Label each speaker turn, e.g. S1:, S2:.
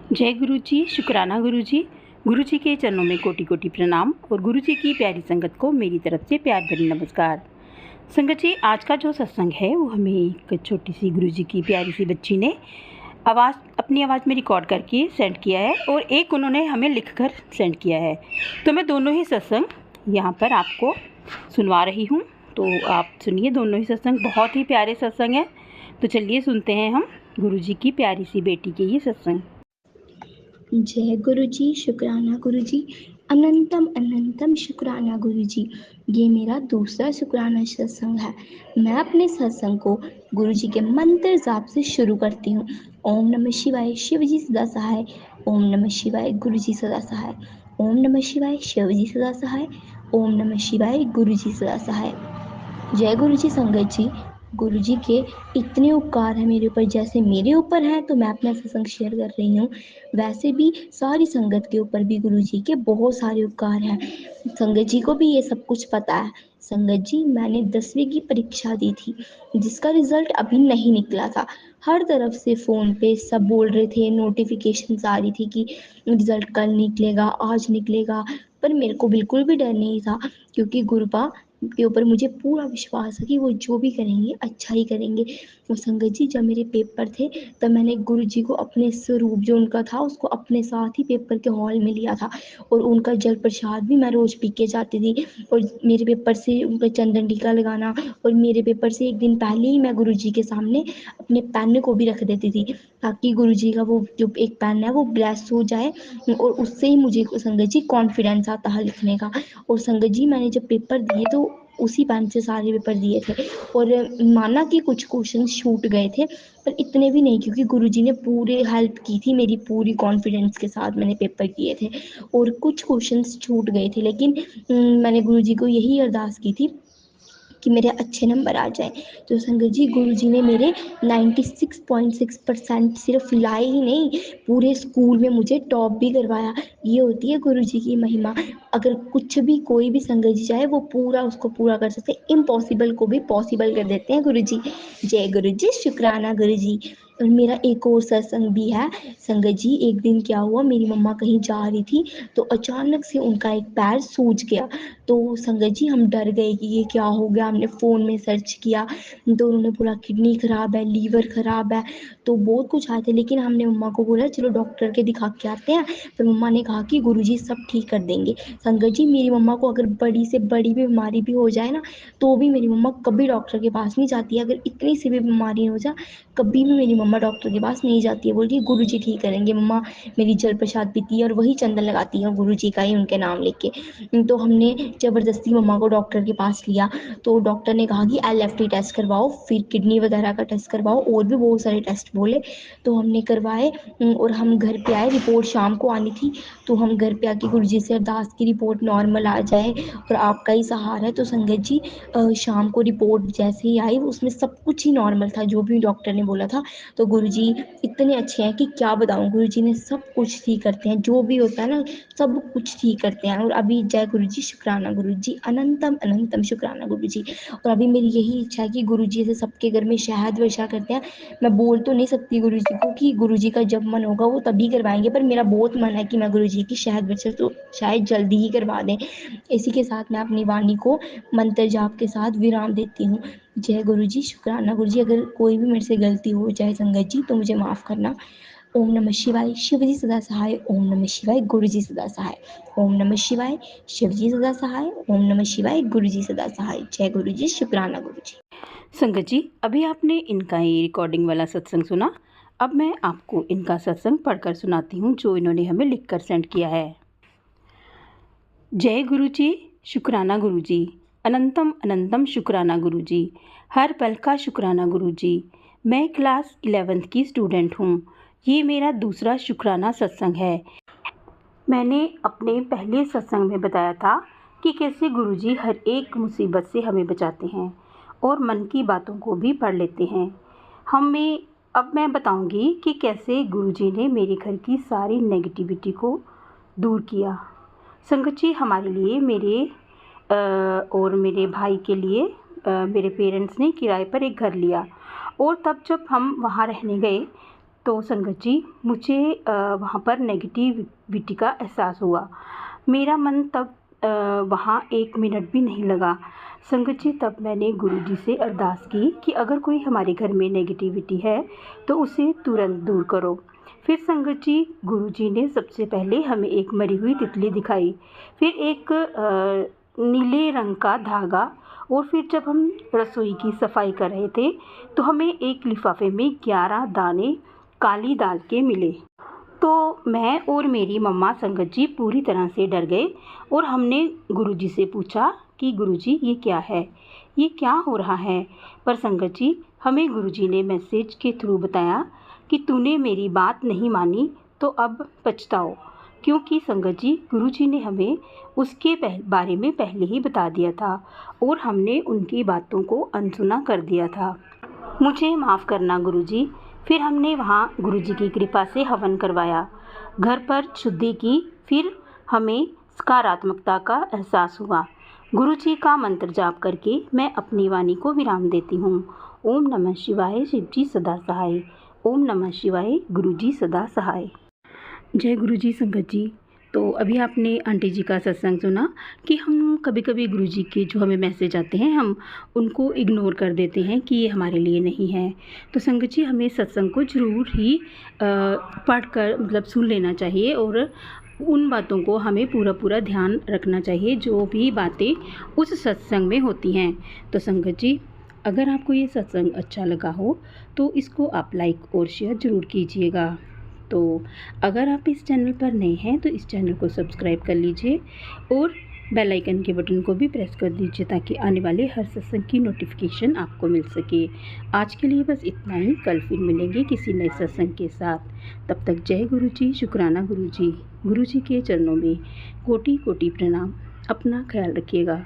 S1: जय गुरु जी, शुक्राना गुरु जी। गुरु जी के चरणों में कोटि कोटि प्रणाम और गुरु जी की प्यारी संगत को मेरी तरफ से प्यार भरी नमस्कार। संगत जी, आज का जो सत्संग है वो हमें एक छोटी सी गुरु जी की प्यारी सी बच्ची ने अपनी आवाज़ में रिकॉर्ड करके सेंड किया है और एक उन्होंने हमें लिखकर सेंड किया है। तो मैं दोनों ही सत्संग यहाँ पर आपको सुनवा रही हूँ, तो आप सुनिए। दोनों ही सत्संग बहुत ही प्यारे सत्संग हैं। तो चलिए सुनते हैं हम गुरु जी की प्यारी सी बेटी के ये सत्संग।
S2: जय गुरु जी, शुक्राना गुरु जी, अनंतम अनंतम शुक्राना गुरु जी। ये मेरा दूसरा शुक्राना सत्संग है। मैं अपने सत्संग को गुरु जी के मंत्र जाप से शुरू करती हूँ। ओम नमः शिवाय, शिव जी सदा सहाय। ओम नमः शिवाय, गुरु जी सदा सहाय। ओम नमः शिवाय, शिव जी सदा सहाय। ओम नमः शिवाय, गुरु जी सदा सहाय। जय गुरु जी संगत जी। गुरु जी के इतने उपकार हैं मेरे ऊपर, जैसे मेरे ऊपर हैं तो मैं अपना सत्संग शेयर कर रही हूँ, वैसे भी सारी संगत के ऊपर भी गुरु जी के बहुत सारे उपकार हैं। संगत जी को भी ये सब कुछ पता है। संगत जी, मैंने 10वीं की परीक्षा दी थी, जिसका रिजल्ट अभी नहीं निकला था। हर तरफ से फ़ोन पे सब बोल रहे थे, नोटिफिकेशंस आ रही थी कि रिजल्ट कल निकलेगा, आज निकलेगा। पर मेरे को बिल्कुल भी डर नहीं था, क्योंकि गुरुपा के ऊपर मुझे पूरा विश्वास है कि वो जो भी करेंगे अच्छा ही करेंगे। और संगत जी, जब मेरे पेपर थे तब मैंने गुरु जी को अपने स्वरूप जो उनका था उसको अपने साथ ही पेपर के हॉल में लिया था, और उनका जल प्रसाद भी मैं रोज़ पी के जाती थी। और मेरे पेपर से उनका चंदन टीका लगाना, और मेरे पेपर से एक दिन पहले ही मैं गुरु जी के सामने अपने पेन को भी रख देती थी, ताकि गुरु जी का वो जो एक पेन है वो ब्लेस हो जाए, और उससे ही मुझे संगत जी कॉन्फिडेंस आता है लिखने का। और संगत जी, मैंने जब पेपर दिए तो उसी पेन से सारे पेपर दिए थे, और माना कि कुछ क्वेश्चन छूट गए थे, पर इतने भी नहीं, क्योंकि गुरुजी ने पूरे हेल्प की थी मेरी, पूरी कॉन्फिडेंस के साथ मैंने पेपर किए थे। और कुछ क्वेश्चंस छूट गए थे, लेकिन मैंने गुरुजी को यही अरदास की थी कि मेरे अच्छे नंबर आ जाएं। तो संगत जी, गुरुजी ने मेरे 96.6% सिर्फ लाए ही नहीं, पूरे स्कूल में मुझे टॉप भी करवाया। ये होती है गुरुजी की महिमा। अगर कुछ भी कोई भी संगत जी चाहे वो पूरा उसको पूरा कर सकते हैं, इम्पॉसिबल को भी पॉसिबल कर देते हैं गुरुजी। जय गुरु जी, शुक्राना गुरु जी। और मेरा एक और सत्संग भी है। संगत जी, एक दिन क्या हुआ, मेरी मम्मा कहीं जा रही थी तो अचानक से उनका एक पैर सूज गया। तो संगत जी, हम डर गए कि ये क्या हो गया। हमने फ़ोन में सर्च किया तो उन्होंने बोला किडनी ख़राब है, लीवर ख़राब है, तो बहुत कुछ आए थे। लेकिन हमने मम्मा को बोला चलो डॉक्टर के दिखा के आते हैं। पर मम्मा ने कहा कि गुरुजी सब ठीक कर देंगे। संगत जी, मेरी मम्मा को अगर बड़ी से बड़ी भी बीमारी भी हो जाए ना, तो भी मेरी मम्मा कभी डॉक्टर के पास नहीं जाती है। अगर इतनी सी भी बीमारी हो जाए, कभी भी मेरी मम्मा डॉक्टर के पास नहीं जाती है, बोलती है गुरुजी ठीक करेंगे। मम्मा मेरी जल प्रसाद पीती है और वही चंदन लगाती है गुरुजी का ही उनके नाम लेके। तो हमने ज़बरदस्ती मम्मा को डॉक्टर के पास लिया, तो डॉक्टर ने कहा कि LFT टेस्ट करवाओ, फिर किडनी वगैरह का टेस्ट करवाओ, और भी बहुत सारे टेस्ट बोले। तो हमने करवाए, और हम घर पे आए। रिपोर्ट शाम को आनी थी, तो हम घर पे आके गुरुजी से अरदास की रिपोर्ट नॉर्मल आ जाए और आपका ही सहारा है। तो संगत जी, शाम को रिपोर्ट जैसे ही आई उसमें सब कुछ ही नॉर्मल था, जो भी डॉक्टर ने बोला था। तो गुरुजी इतने अच्छे हैं कि क्या बताऊँ, गुरुजी ने सब कुछ ठीक करते हैं, जो भी होता है ना सब कुछ ठीक करते हैं। और अभी जय गुरु जी, शुक्राना गुरु जी, अनंतम अनंतम शुक्राना गुरु जी। और अभी मेरी यही इच्छा है कि गुरु जी से सबके घर में शहद वर्षा करते हैं। मैं बोल तो नहीं सकती गुरु जी को कि गुरु जी का जब मन होगा वो तभी करवाएंगे, पर मेरा बहुत मन है कि मैं गुरु जी की शहद वर्षा तो शायद जल्दी ही करवा दें। इसी के साथ मैं अपनी वाणी को मंत्र जाप के साथ विराम देती हूँ। जय गुरु जी, शुक्राना गुरु जी। अगर कोई भी मेरे से गलती हो जाए संगत जी, तो मुझे माफ़ करना। ओम नमः शिवाय, शिव जी सदा सहाय। ओम नमः शिवाय, गुरु जी सदा सहाय। ओम नमः शिवाय, शिव जी सदा सहाय। ओम नमः शिवाय, गुरु जी सदा सहाय। जय गुरु जी, शुक्राना गुरु जी।
S1: संगत जी, अभी आपने इनका ही रिकॉर्डिंग वाला सत्संग सुना। अब मैं आपको इनका सत्संग पढ़कर सुनाती हूँ जो इन्होंने हमें लिखकर सेंड किया है। जय गुरु जी, शुक्राना गुरु जी, अनंतम अनंतम शुक्राना गुरु जी, हर पल का शुक्राना गुरु जी। मैं क्लास 11th की स्टूडेंट हूँ। ये मेरा दूसरा शुक्राना सत्संग है। मैंने अपने पहले सत्संग में बताया था कि कैसे गुरुजी हर एक मुसीबत से हमें बचाते हैं और मन की बातों को भी पढ़ लेते हैं। अब मैं बताऊंगी कि कैसे गुरुजी ने मेरे घर की सारी नेगेटिविटी को दूर किया। संगत जी, हमारे लिए और मेरे भाई के लिए मेरे पेरेंट्स ने किराए पर एक घर लिया, और तब जब हम वहाँ रहने गए तो संगत जी, मुझे वहाँ पर नेगेटिविटी का एहसास हुआ। मेरा मन तब वहाँ 1 मिनट भी नहीं लगा। संगत जी, तब मैंने गुरुजी से अरदास की कि अगर कोई हमारे घर में नेगेटिविटी है तो उसे तुरंत दूर करो। फिर संगत जी, गुरुजी ने सबसे पहले हमें एक मरी हुई तितली दिखाई, फिर एक नीले रंग का धागा, और फिर जब हम रसोई की सफाई कर रहे थे तो हमें एक लिफाफे में 11 दाने काली दाल के मिले। तो मैं और मेरी मम्मा संगत जी पूरी तरह से डर गए और हमने गुरुजी से पूछा कि गुरुजी ये क्या है, ये क्या हो रहा है। पर संगत जी, हमें गुरुजी ने मैसेज के थ्रू बताया कि तूने मेरी बात नहीं मानी तो अब पछताओ, क्योंकि संगत जी गुरुजी ने हमें उसके बारे में पहले ही बता दिया था और हमने उनकी बातों को अनसुना कर दिया था। मुझे माफ़ करना गुरुजी। फिर हमने वहाँ गुरुजी की कृपा से हवन करवाया, घर पर शुद्धि की, फिर हमें सकारात्मकता का एहसास हुआ। गुरुजी का मंत्र जाप करके मैं अपनी वाणी को विराम देती हूँ। ओम नमः शिवाय, शिवजी सदा सहाय। ओम नमः शिवाय, गुरुजी सदा सहाय। जय गुरुजी। संगत जी, तो अभी आपने आंटी जी का सत्संग सुना कि हम कभी कभी गुरुजी के जो हमें मैसेज आते हैं हम उनको इग्नोर कर देते हैं कि ये हमारे लिए नहीं है। तो संगत जी, हमें सत्संग को ज़रूर ही पढ़कर मतलब सुन लेना चाहिए और उन बातों को हमें पूरा ध्यान रखना चाहिए जो भी बातें उस सत्संग में होती हैं। तो संगत जी, अगर आपको ये सत्संग अच्छा लगा हो तो इसको आप लाइक और शेयर ज़रूर कीजिएगा। तो अगर आप इस चैनल पर नए हैं तो इस चैनल को सब्सक्राइब कर लीजिए और बेल आइकन के बटन को भी प्रेस कर दीजिए ताकि आने वाले हर सत्संग की नोटिफिकेशन आपको मिल सके। आज के लिए बस इतना ही। कल फिर मिलेंगे किसी नए सत्संग के साथ। तब तक जय गुरुजी, शुक्राना गुरुजी। गुरुजी के चरणों में कोटि कोटि प्रणाम। अपना ख्याल रखिएगा।